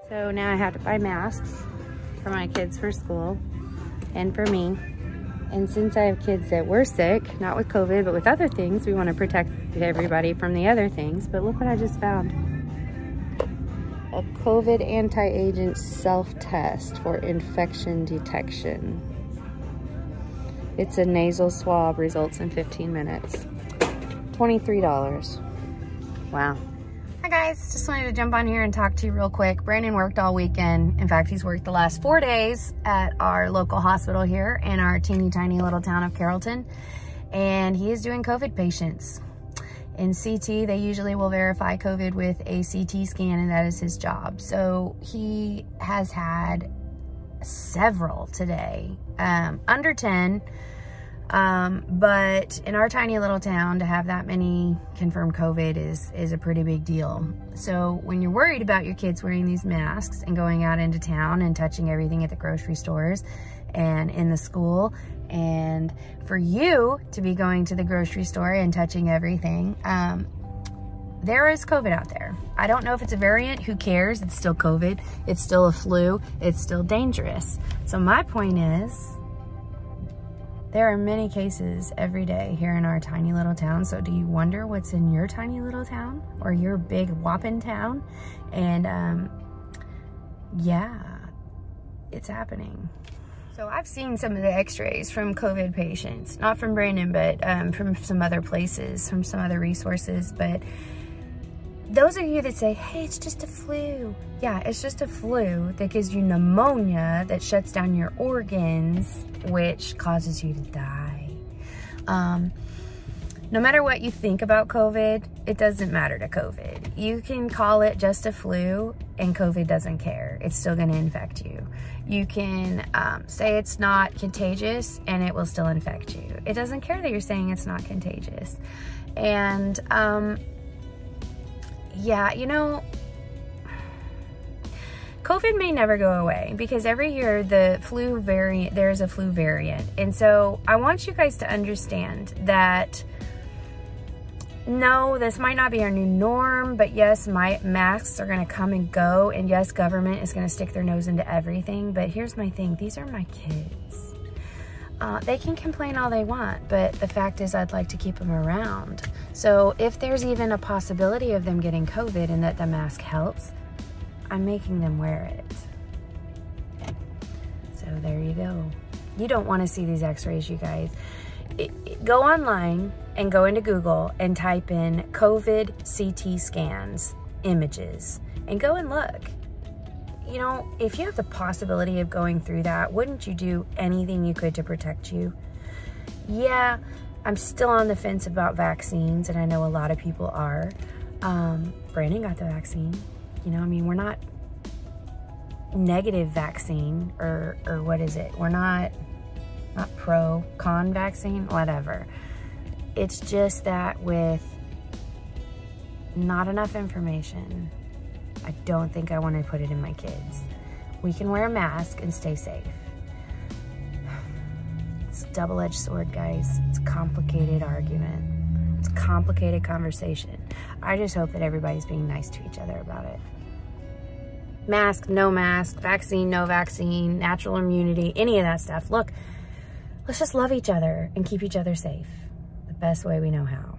So now I have to buy masks for my kids for school and for me. And since I have kids that were sick, not with COVID, but with other things, we want to protect everybody from the other things. But look what I just found. A COVID anti-agent self-test for infection detection. It's a nasal swab, results in 15 minutes. $23. Wow. Hi guys, just wanted to jump on here and talk to you real quick. Brandon worked all weekend. In fact, he's worked the last 4 days at our local hospital here in our teeny tiny little town of Carrollton. And he is doing COVID patients. In CT, they usually will verify COVID with a CT scan, and that is his job. So he has had several today, under 10. But in our tiny little town, to have that many confirmed COVID is a pretty big deal. So when you're worried about your kids wearing these masks and going out into town and touching everything at the grocery stores and in the school, and for you to be going to the grocery store and touching everything, there is COVID out there. I don't know if it's a variant, who cares? It's still COVID, it's still a flu, it's still dangerous. So my point is, there are many cases every day here in our tiny little town. So do you wonder what's in your tiny little town or your big whopping town? And yeah, it's happening. So I've seen some of the x-rays from COVID patients, not from Brandon, but from some other places, from some other resources. But those of you that say, hey, it's just a flu. Yeah, it's just a flu that gives you pneumonia that shuts down your organs, which causes you to die. No matter what you think about COVID, it doesn't matter to COVID. You can call it just a flu and COVID doesn't care. It's still gonna infect you. You can say it's not contagious and it will still infect you. It doesn't care that you're saying it's not contagious. And yeah, you know, COVID may never go away because every year the flu variant, there's a flu variant. And so I want you guys to understand that no, this might not be our new norm, but yes, masks are gonna come and go, and yes, government is gonna stick their nose into everything. But here's my thing, these are my kids. They can complain all they want, but the fact is I'd like to keep them around. So if there's even a possibility of them getting COVID and that the mask helps, I'm making them wear it. So there you go. You don't want to see these x-rays, you guys. Go online and go into Google and type in COVID CT scans images and go and look. You know, if you have the possibility of going through that, wouldn't you do anything you could to protect you? Yeah, I'm still on the fence about vaccines, and I know a lot of people are. Brandon got the vaccine. You know, I mean, we're not negative vaccine or what is it? We're not pro, con vaccine, whatever. It's just that with not enough information, I don't think I want to put it in my kids. We can wear a mask and stay safe. It's a double-edged sword, guys. It's a complicated argument. It's a complicated conversation. I just hope that everybody's being nice to each other about it. Mask, no mask, vaccine, no vaccine, natural immunity, any of that stuff. Look, let's just love each other and keep each other safe the best way we know how.